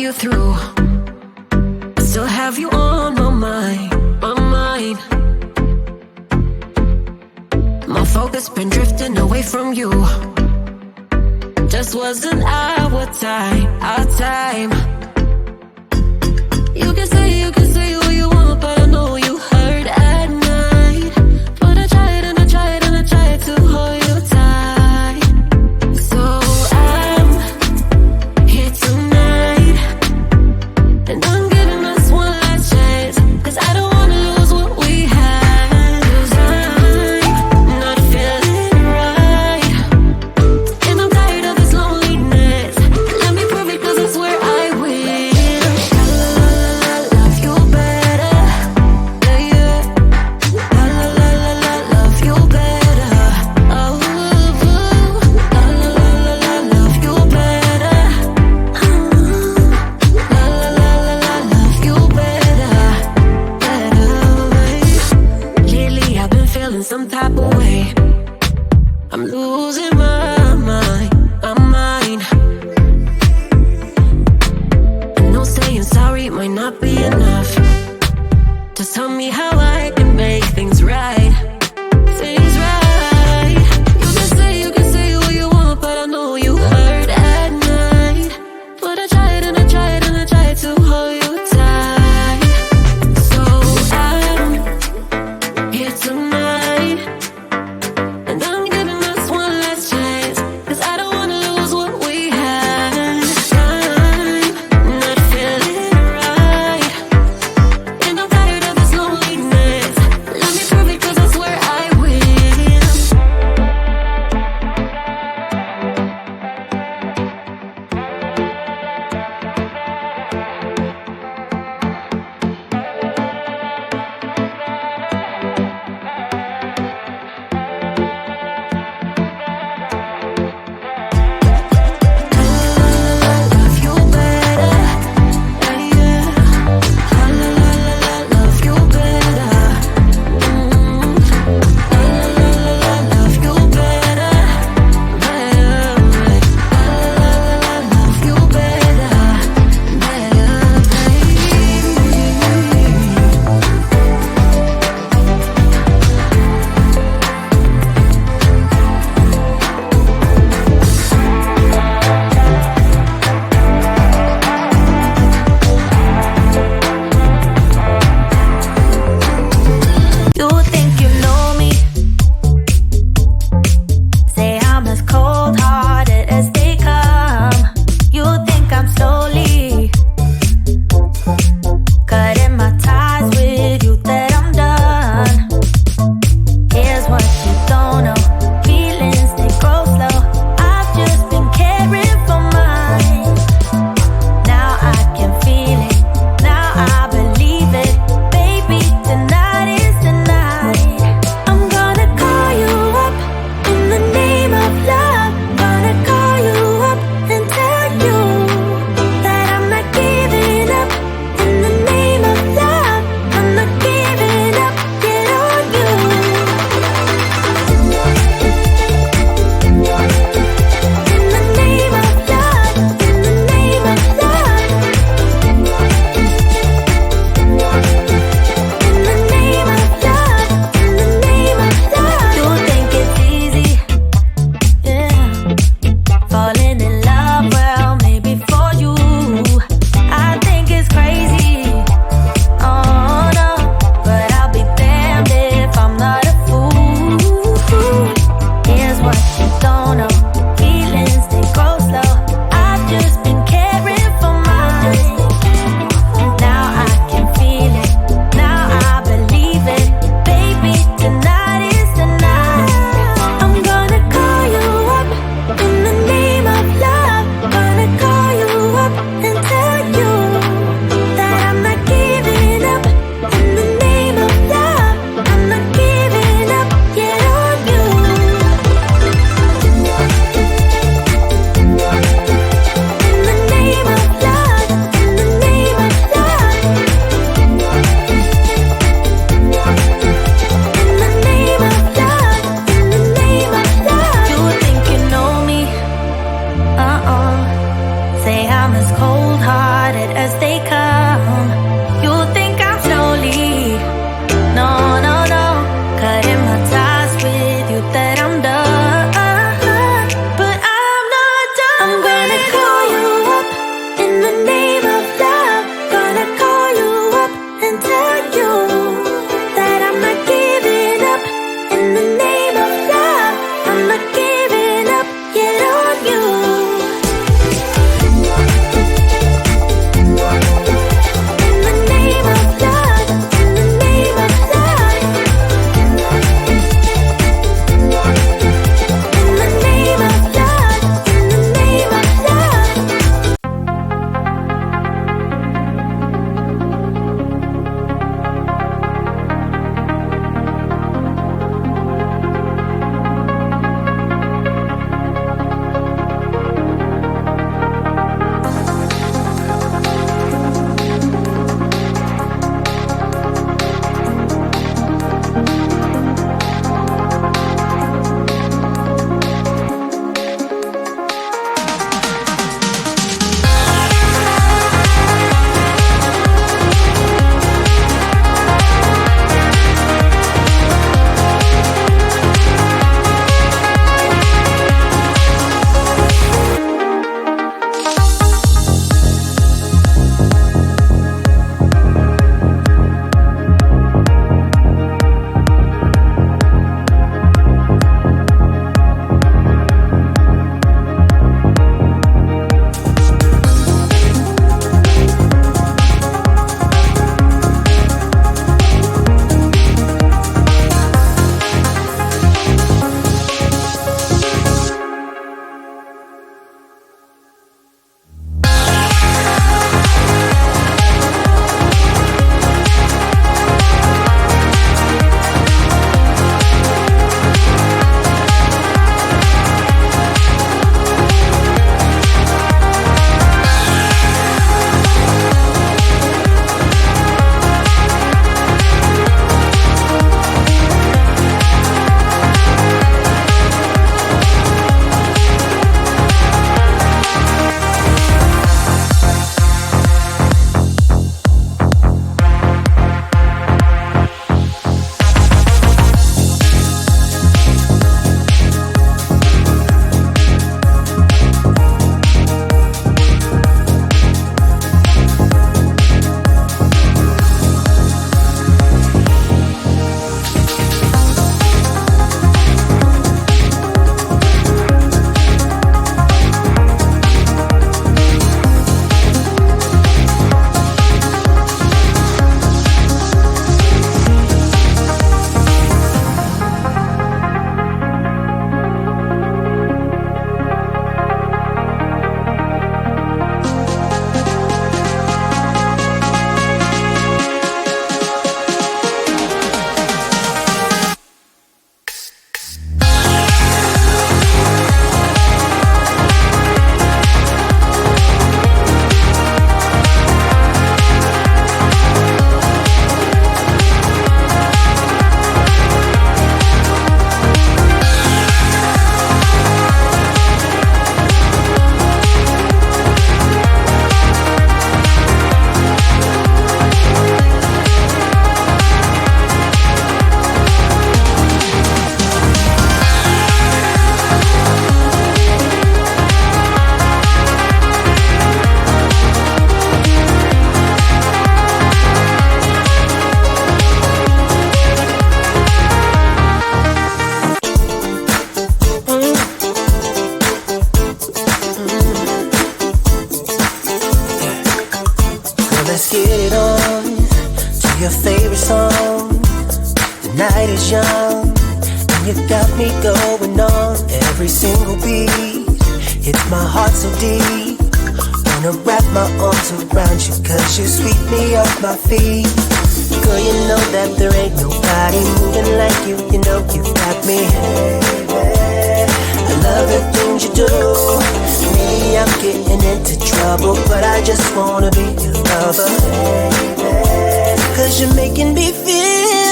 you through. I still have you on my mind, my mind. My focus been drifting away from you. Just wasn't our time, our time. You can say what you want, but I know you hurt at night. But I tried and I tried and I tried to hold you tight. So I'm here tonight, and I'm giving us one last chance, 'cause I don't wanna lose what we had. 'Cause I'm not feeling right, and I'm tired of this loneliness. Let me prove it, 'cause I swear I will. Love you better, yeah, yeah. Love you better, oh, love you better, love you better, better way. Lately I've been feeling some type of way. I'm losing my mind, my mind. I know saying sorry might not be enough. Just tell me how I can make things right, things right. You can say what you want, but I know you hurt at night. But I tried and I tried and I tried to hold you tight. So I'm here tonight, and I'm giving us one every single beat. It's my heart so deep. Wanna wrap my arms around you, cause you sweep me off my feet. Girl, you know that there ain't nobody moving like you. You know you got me. I love the things you do. Maybe I'm getting into trouble, but I just wanna be your lover. Cause you're making me feel